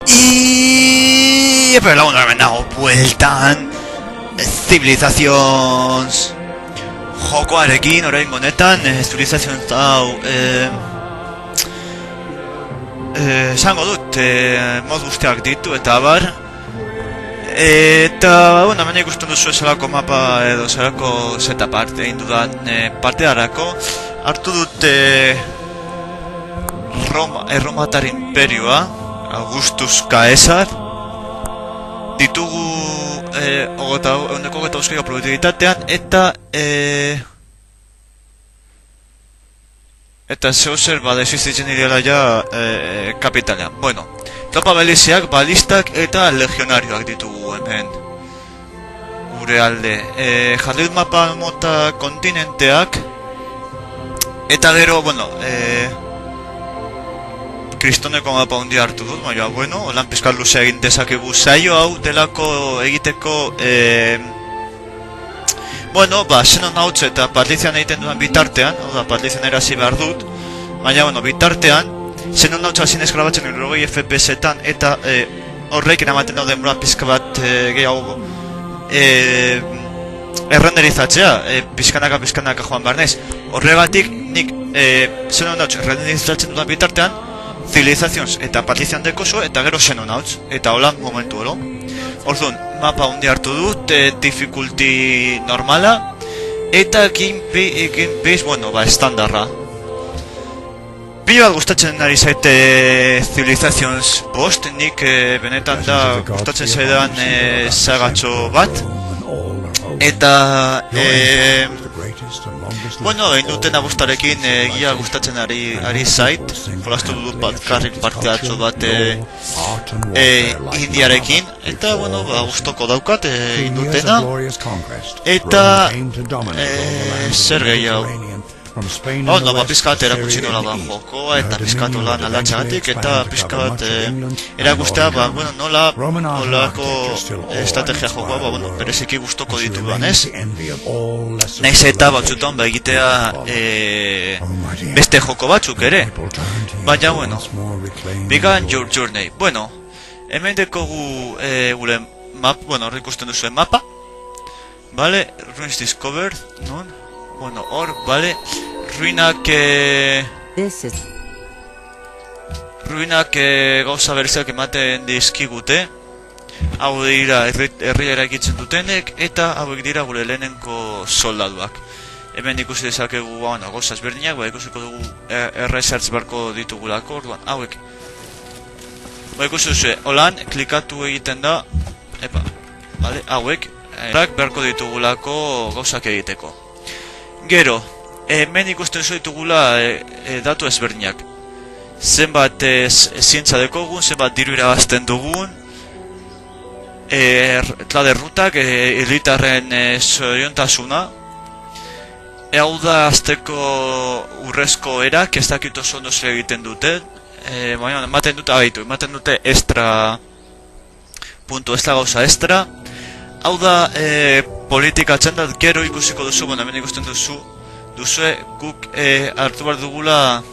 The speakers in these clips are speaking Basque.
Y... pero lagun hemen nago bueltan Civilizations jokoarekin orain honetan Civilizations hau esango dut mod guztiak ditu eta abar eta bueno, hemen ikusten duzu zelako mapa edo zelako setup arte egin dudan partearako hartu dut Erromatar Imperioa Augustus Caesar ditugu eguneko euskara probabilitatean eta zeo zer existitzen direla ja kapitalean. Bueno, tropa beliziak, balistak eta legionarioak ditugu hemen gure alde. Jarri mapa mota kontinenteak eta gero, bueno, kristoneko mapa hundi hartu dut, baina, bueno, holan pizkal luze egin dezakegu saio hau delako egiteko, bueno, Xenonauts eta Patrizian egiten dudan bitartean, hau da, Patrizian erasi behar dut, baina, bueno, bitartean, Xenonauts hazin eskrabatzen 90 FPS-etan, eta horrek eramaten dau denbora pizka bat gehiago errenderizatzea, pizkanaka joan behar naiz. Horregatik, nik Xenonauts errenderizatzen dudan bitartean, Civilizations eta Patrizian dekoso eta gero Xenonauts, eta hola momentu oro. Orduan, mapa hundi hartu dut, difficulty normala, eta gameplay, bueno, estandarra. Pilo bat gustatzen ari zaite Civilizations bost, nik benetan da gustatzen zaidan sagatxo bat. Eta, bueno, egin duten abustarekin egia gustatzen ari zait. Jolastu dut bat karrik parteatxo bat indiarekin. Eta, bueno, gustoko daukat egin dutena. Eta, zer gehiago. No, pizka bat erakutsi nola jokoa eta pizka bat olan aldatxagatik eta pizka bat erakustea, bueno, nola olako estrategia jokoa, bueno, bereziki gustoko ditudan, ez? Naiz eta batzutan egitea beste joko batzuk ere. Baina, bueno, Begin Your Journey. Bueno, hemen dekogu gure map, bueno, hor ikusten duzuen mapa. Vale, Ruins Discovered, non? Bueno, hor, vale, ruinak gauza berriak ematen dizkigute. Hau dira herria eraikitzen dutenek eta hauek dira gure lehenenko soldaduak. Hemen ikusi dezakegu gauza ezberdinak, ikusiko dugu research barko ditugulako, orduan, hauek. Ikusi duzu, holan, klikatu egiten da, vale, hauek, beharko ditugulako gauzak egiteko. Gero, hemen ikusten ditugula datu ezberdinak. Zenbat zientza dekogun, zenbat diru irabazten dugun, rutak, hiritarren zoriontasuna. Hau da azteko urrezko erak, ez dakit oso ondo zer egiten dute. Baina, ematen dute extra puntu, ez da gauza extra. Hau da, politika txandat gero ikusiko duzu, bueno, hemen ikusten duzue, guk hartu behar dugula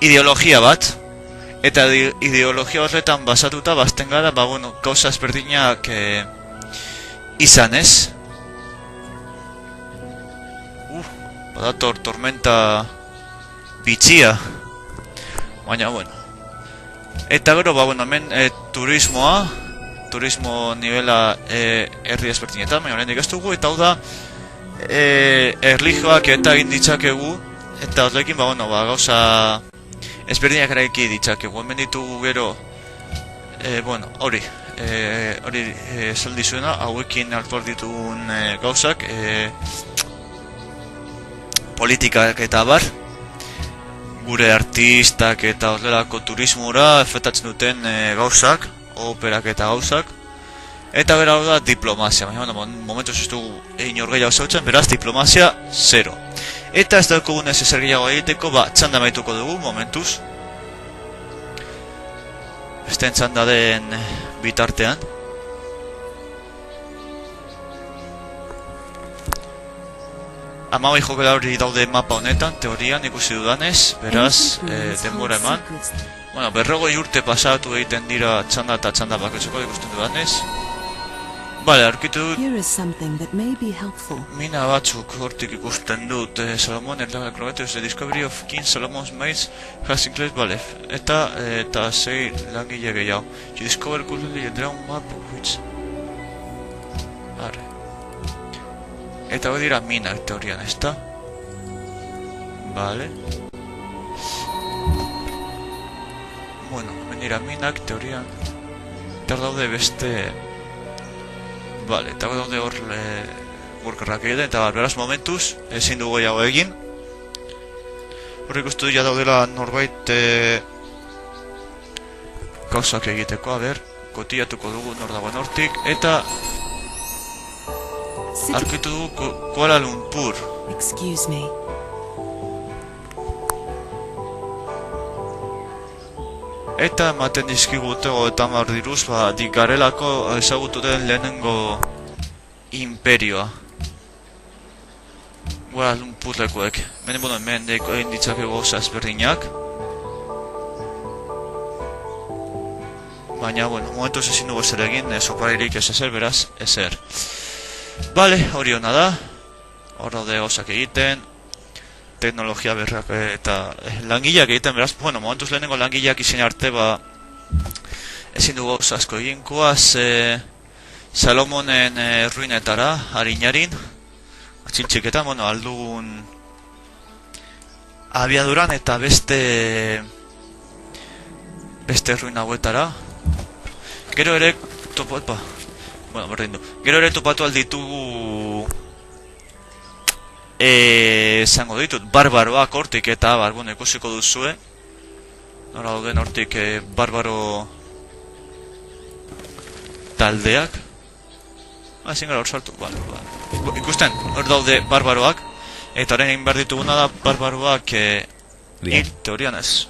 ideologia bat, eta ideologia horretan basatuta bazten gara, bueno, gauza ezberdinak izan, ez? Badator tormenta bitxia, baina, bueno. Eta gero, bueno, hemen turismo nivela herri ezberdinetan, baina horrendik ez dugu, eta hau da erlijioak eta egin ditzakegu, eta horrekin, bueno, gauza ezberdinak eraiki ditzakegu. Hemen ditugu gero, bueno, hori esan dizuena, hauekin hartu ditugun gauzak, politikak eta bar, gure artistak eta horrelako turismora efektatzen duten gauzak, operak eta gauzak. Eta bera hau da diplomazia, baina momentuz ez dugu egin hor gehiago zautzen, beraz diplomazia 0. Eta ez dugu ez ezer gehiago egiteko, txanda maituko dugu momentuz. Esten txanda den bitartean. Amabai jokela hori daude mapa honetan, teorian ikusi dudanez, beraz, denbora eman. Bueno, 40 urte pasatu egiten dira txanda eta txanda bakoitzeko ikusten dudanez. Vale, aurkitu dut mina batzuk hortik ikusten dut. Salomon, el Croatus, the Discovery of King Solomon's Mines has included, vale. Eta sei langile gehiago. You discover currently a drawn map which... Arre. Eta hori dira minak teorian, ezta? Vale. Bueno, menira minak teorian. Eta daude beste... Vale, eta daude hor workerrak egiten, eta beraz momentuz, ezin dugu gehiago egin. Horrik uste du ja daudela norbait gauzak egiteko, a ber, kotillatuko dugu nor dagoen hortik, eta arkitu dugu Kuala Lumpur. Excuse me. Eta ematen dizkigute 30 diruz, digarelako ezagutu den lehenengo imperioa. Kuala Lumpurrekoek. Hemen egin ditzakegu gauza ezberdinak. Baina, bueno, momentuz ezin dugu ezer egin, soparirik ez ezer, beraz, ezer. Bale, hori hona da. Hor daude gauzak egiten. Teknologia berrak eta langileak egiten, beraz, bueno, momentuz lehenengo langileak izin arte, ezin dugu gauza asko egin. Koaz, Salomonen ruinetara, harinarin, atxintxiketan, bueno, aldugun abiaduran eta beste ruin hauetara. Gero ere topatu alditugu zango ditut barbaroak hortik eta bueno, ikusiko duzue nora dauden hortik barbaro taldeak ezin gara hor sartu ikusten, hor daude barbaroak eta horrein egin behar dituguna da barbaroak hil teorian ez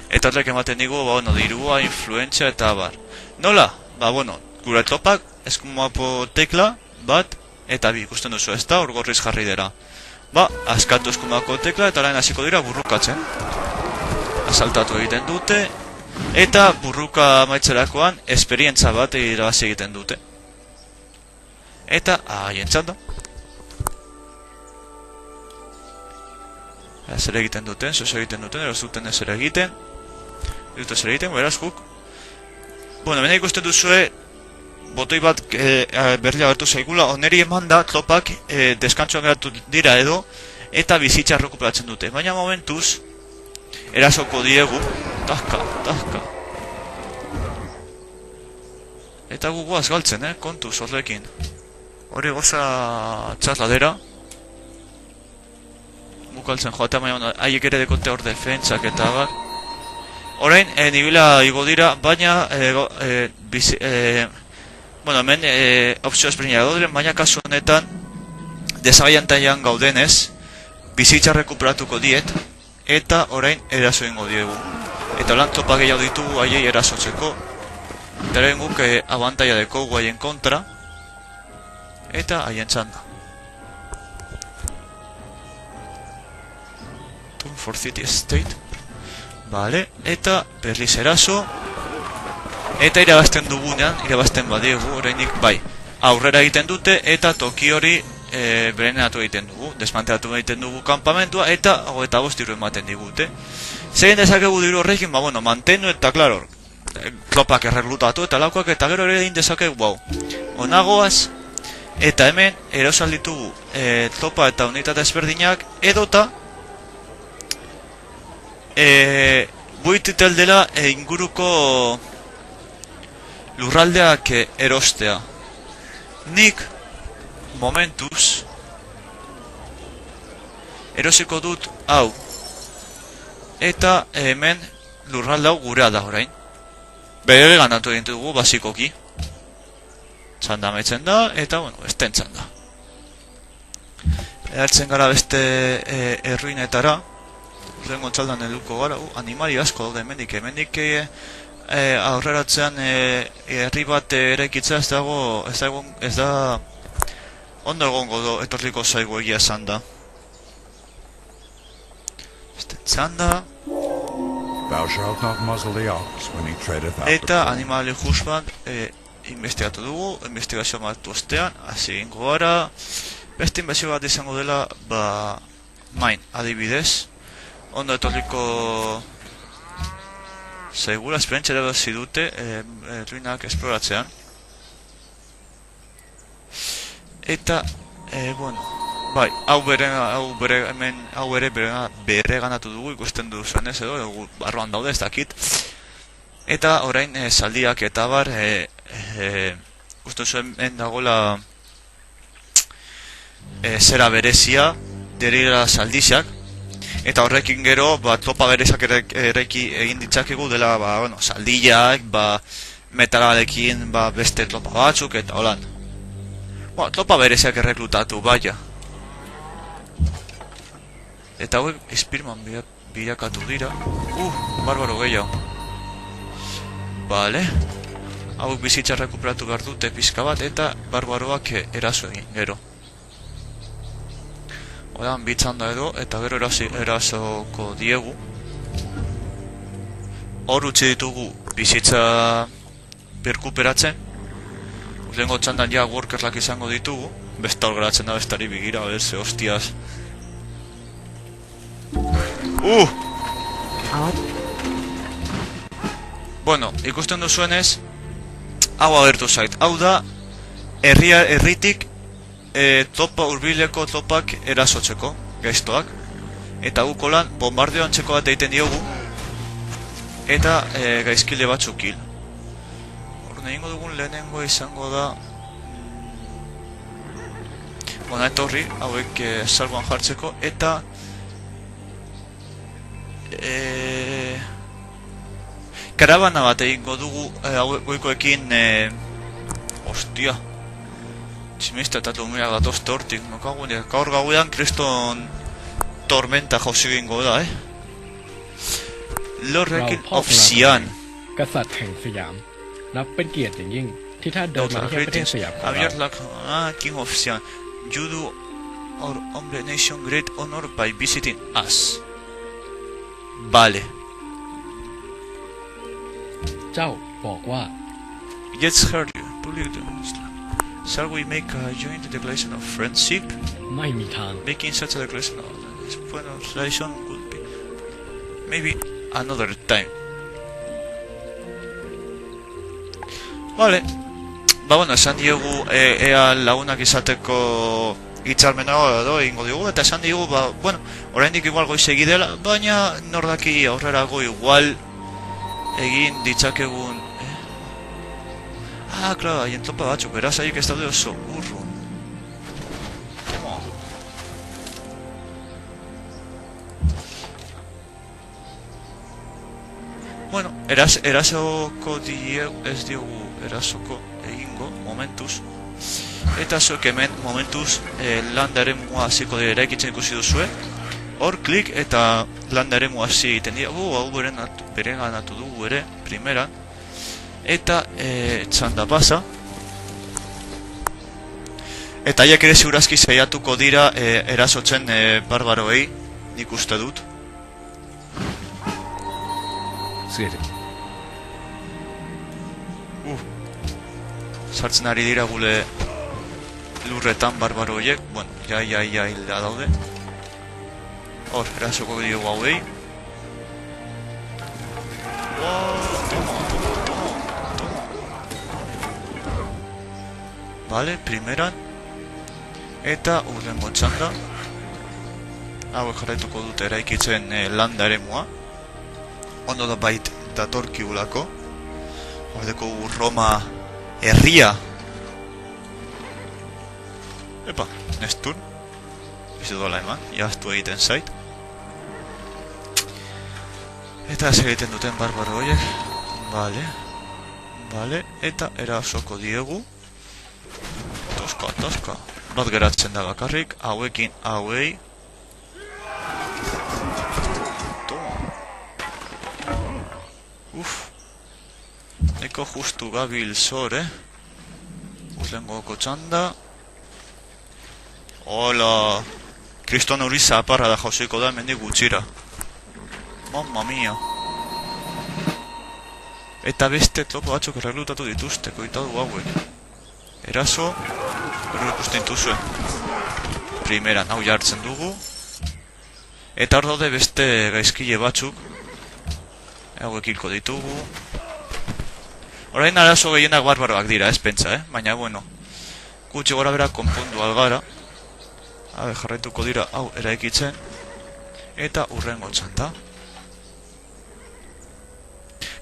eta horrek ematen digu bueno, dirua, influentzia eta bar nola? Bueno, gure topak eskumapo tekla bat eta bi ikusten duzu ez da, hor gorriz jarri dira. Askatu eskumako tekla eta orain hasiko dira burrukatzen. Asaltatu egiten dute eta burruka maitzerakoan esperientza bat irabazi egiten dute. Eta haien txanda. Zer egiten duten, zoz egiten duten, eroz duten ezer egiten. Dute zer egiten, beraz guk. Bueno, bena ikusten duzue botoi bat berri agertu zaigula, oneri eman da tropak deskantsoan geratu dira edo eta bizitza rekuperatzen dute. Baina momentuz, erasoko diegu, tahka. Eta guguaz galtzen, kontuz horrekin. Hori goza txarladera. Gukaltzen joatea, baina haiek ere dekote hor defentsak eta bar. Horein, nibila igo dira, baina bueno, hemen opzio ezberdinak dauderen, baina kasu honetan desabaiantaian gaudenez bizitza rekuperatuko diet eta orain eraso egingo diegu. Eta lan topa gehiago ditugu haiei erasotzeko eta eren guk abantaia dekogu haien kontra eta haien txanda. Tune for City State. Vale, eta berriz eraso. Eta irabazten dugunean, irabazten badiegu, orainik bai, aurrera egiten dute eta toki hori berenatu egiten dugu, desmantelatu egiten dugu kanpamentua eta 25 diru ematen digute. Zein dezakegu diru horrekin, bueno, mantenu eta, klaro, tropak erreglutatu eta laukoak eta gero ere egin dezakegu, onagoaz, eta hemen erosal ditugu tropa eta unitate ezberdinak edota buititel dela inguruko lurraldeak erostea. Nik momentuz erosiko dut hau eta hemen lurralde hau gurea da orain. Bere ganatu egin dugu basikoki. Txanda metzen da eta bueno, esten txanda. Edartzen gara beste erruinetara. Rengo txaldan eluko gara, animali asko daude hemendik aurreratzean herri bat erekitza ez da ondo egongo etorriko zaigu egia esan da. Este txanda Eta animali just bat investigatu dugu, investigazio bat ostean, hasi ingo gara. Beste inbazio bat izango dela, main, adibidez. Ondo etorriko segura, esperientzia ere zidute, ruinak esploratzean. Eta, bueno, bai, hau ere bere ganatu dugu, ikusten duzuenez edo, barruan daude ez dakit. Eta orain zaldiak eta bar, uste zuen dagoela zera berezia, derira zaldizak. Eta horrekin gero, topa berezak eraiki egin ditzakegu dela, bueno, zaldiak, metalarekin beste topa batzuk eta holan. Topa bereziak erreklutatu, baina. Eta hauek Spearman bilakatu dira. Barbaro gehiago. Bale. Hauek bizitza rekuperatu behar dute pizka bat eta barbaroak eraso egin, gero. Odan bitzanda edo, eta gero erasoko diegu. Hor utzi ditugu bizitza berkuperatzen. Lehenko txandan ja workerlak izango ditugu. Besta hor geratzen da bestari bigira, ze hostias. Bueno, ikusten duzuenez, hau agertu zait. Hau da, herritik urbileko topak erasotzeko, gaiztoak. Eta gukolan, bombardeo antzeko bat egiten diogu. Eta gaizkile batzuk hil. Egingo dugun lehenengo izango da Bona etorri, hauek salgoan jartzeko eta karabana bat egingo dugu goikoekin Ostia Tximista eta tumiak datozte hortik Gaur gauean kriston tormenta jauzi egingo da, Lorrekin Ofsian กษัตริย์แห่งสยามนับเป็นเกียรติอย่างยิ่งที่ท่านเดินมาที่ประเทศสยามของเรา King of Sian You do our humble nation great honor by visiting us Vale เจ้าบอกว่า Yes heard you Shall we make a joint declaration of friendship ไม่มีทาง Making such a declaration of relation would be Maybe another time Vale, bueno, esan diogu ea lagunak izateko hitzarmenago edo egingo diogu eta esan diogu, bueno, oraindik igual goizegi dela, baina nordaki aurrerago igual egin ditzakegun claro, haien topa batzuk, beraz haiek ez daude oso urrun Bueno, erasoko ez diogu erasoko egingo, momentuz Eta zuek hemen, momentuz, landaren mua hasiko dira eraikitzen ikusi duzue Hor klik eta landaren mua hasi egiten dira hau bere ganatu dugu ere, primeran Eta txanda pasa Eta haiek ere ziurazki saiatuko dira erasotzen barbaroei, nik uste dut Sartzen ari dira gule lurretan barbaro horiek Bueno, ja hilda daude Hor, erasoko diogu hauei Toma Vale, primeran Eta urrengo txanda Hauek jarraituko dute eraikitzen landa eremua Ondo da bait datorkigulako Hordeko Roma herria Epa, nestur Bizu dola eman, jaztu egiten zait Eta ez egiten duten barbaro horiek Vale, eta erasoko diegu Toska Bat geratzen da bakarrik, hauekin hauei Neko justu gabil zor, Uzlengoko txanda Hola Kriston hori zaparra da jauziko da mendik gutxira Mamma mia Eta beste tropa batzuk erreglutatu dituzte, koitadu hauek. Eraso, hori ikusten dituzue. Primeran, hau jartzen dugu. Eta hor daude beste gaizkile batzuk. Hauek hilko ditugu. Orain arazo gehienak barbaroak dira, ez pentsa, baina bueno. Gutxi gora bera konpondu algara. Jarraituko dira, hau eraikitzen. Eta urrengo txanda.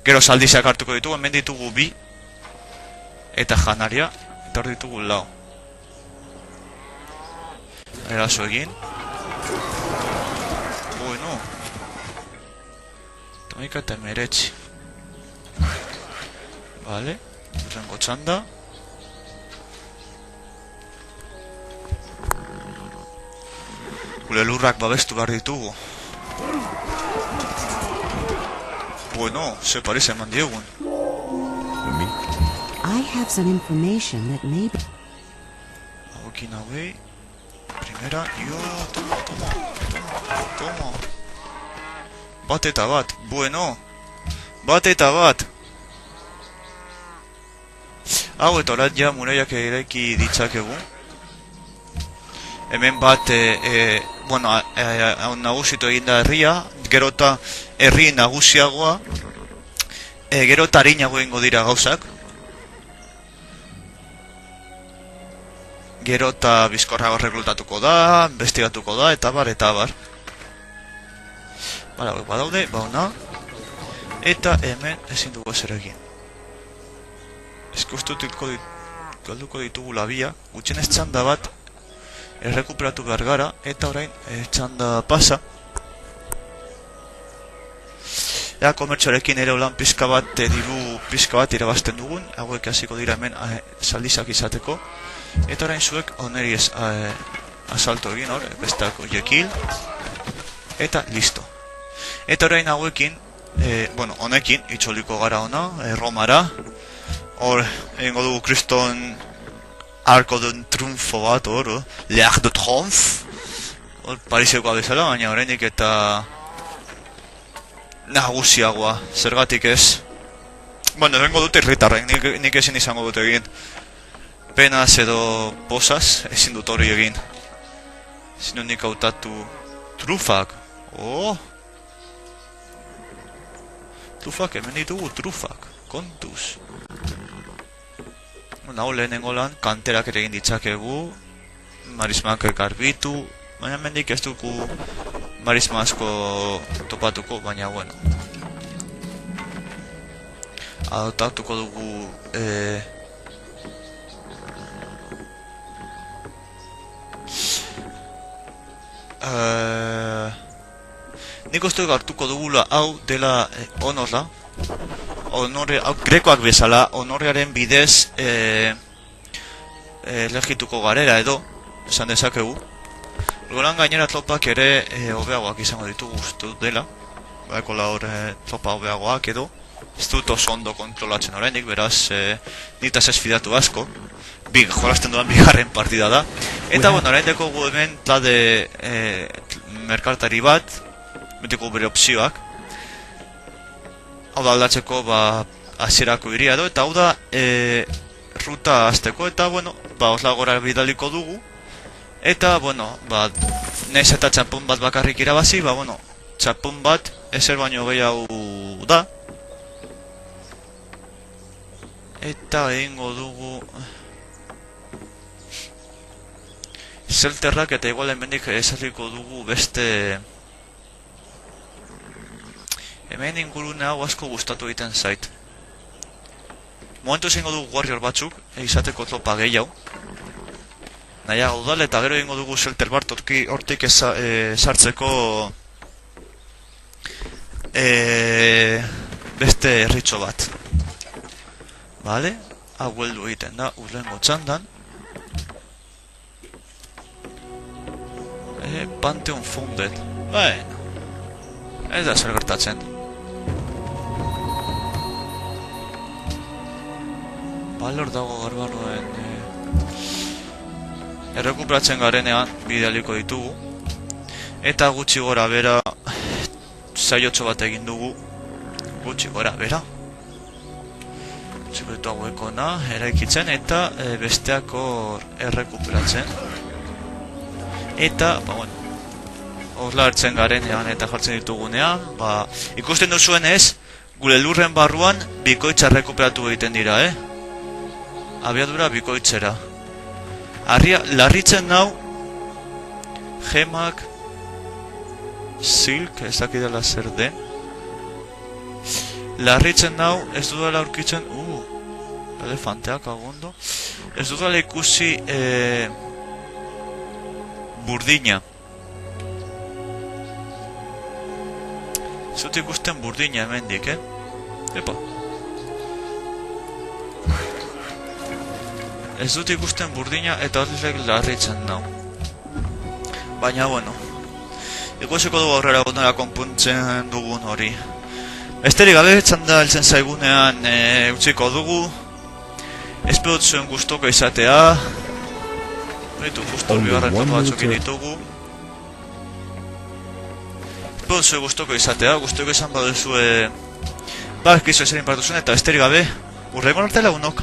Gero saldizeak hartuko ditugu, hemen ditugu 2. Eta janaria, eta hor ditugu 4. Eraso egin. Bueno. Tomaika eta meretzi. Vale, urrengo txanda. Gure lurrak babestu behar ditugu. Bueno, se parece eman diegun. I have some information that maybe... Hauekin hauei. Primera, toma. Bat eta bat, bueno. Bat eta bat. Hau eta horat ja muraiak eraiki ditzakegu. Hemen bat, nagusitu eginda herria, gero eta herri nagusiagoa, gero eta harinago egingo dira gauzak. Gero eta bizkorrago reglutatuko da, investigatuko da, eta bar. Bara, hauek badaude, bauna. Eta hemen ezin dugu zer egin. Eskustutuko galduko ditugu labia, gutxenez txanda bat, errekuperatu behar gara, eta orain txanda pasa. Ea komertxoarekin ere holan pizka bat, diru pizka bat irabazten dugun, hauek hasiko dira hemen saldizak izateko. Eta orain zuek oneri asalto egin hor, bestako jekil, eta listo. Eta orain hauekin, honekin, itxoliko gara ona, Romara, hor egingo dugu kriston Arco de Triunfo bat hor, L'Arc de Triomphe, hor Parisekoa bezala, baina oraindik eta nagusiagoa, zergatik ez. Bueno, egingo dute irritarren, nik ezin izango dute egin. Penaz edo posaz, ezin dut hori egin. Ezin nik hautatu trufak. Trufak, hemen ditugu trufak, kontuz. Hau lehenengo lan, kanterak ere egin ditzakegu, marismak garbitu, baina mendik ez dugu marisma asko topatuko, baina bueno. Adoptatuko dugu nik uste hartuko dugula hau dela honorra. Grekoak bezala, honorrearen bidez legituko garera edo, esan dezakegu. Goran gainera tropak ere hobeagoak izango ditugu uste dut dela. Baekola hor tropa hobeagoak edo. Ez dut oso ondo kontrolatzen oraindik, beraz nitaz ez fidatu asko. Jolasten duan bigarren partida da. Eta bueno, orain dekogu hemen talde merkartari bat, betiko bere opzioak. Hau da aldatzeko hasierako iria edo, eta hau da ruta azteko, eta bueno, osla gora bidaliko dugu. Eta bueno, nahiz eta txapun bat bakarrik irabazi, bueno, txapun bat ezer baino gehiago da. Eta egingo dugu zelterrak, eta igual hemendik ezarriko dugu beste... Hemen ingurune hau asko gustatu egiten zait. Momentu ezingo dugu warrior batzuk, izateko tropa gehiago. Nahiago udal, eta gero egingo dugu shelter bat hortik sartzeko beste herritxo bat. Vale? Hau heldu egiten da, urrengo txandan. Pantheon Founded. Ez da zer gertatzen. Balor dago garbarroen errekuperatzen garenean bidaliko ditugu. Eta gutxi gora bera saiotxo bat egin dugu. Gutxi gora bera. proiektu hauekona eraikitzen eta besteak hor errekuperatzen. Eta, bueno, horla hartzen garenean eta jartzen ditugunean, ikusten duzuen ez, gure lurren barruan bikoitza errekuperatu egiten dira, abiadura bikoitzera. Larritzen nau, gemak, silk, ez dakidala zer den. Larritzen nau, ez dudala aurkitzen, elefanteak agondo, ez dudala ikusi burdina. Ez dut ikusten burdina hemendik, Epa. Ez dut ikusten burdina eta horrek larritzen nau. Baina, bueno, ikusiko dugu aurrera gondora konpuntzen dugun hori. Besterik gabe, txanda heltzen zaigunean utziko dugu. Espero zuen gustoko izatea. Justo bigarren tono batzukin ditugu. Espero zuen gustoko izatea, gustoko izan baduzue ekizu ezerin partuzuen eta besterik gabe, urrengo arte lagunok.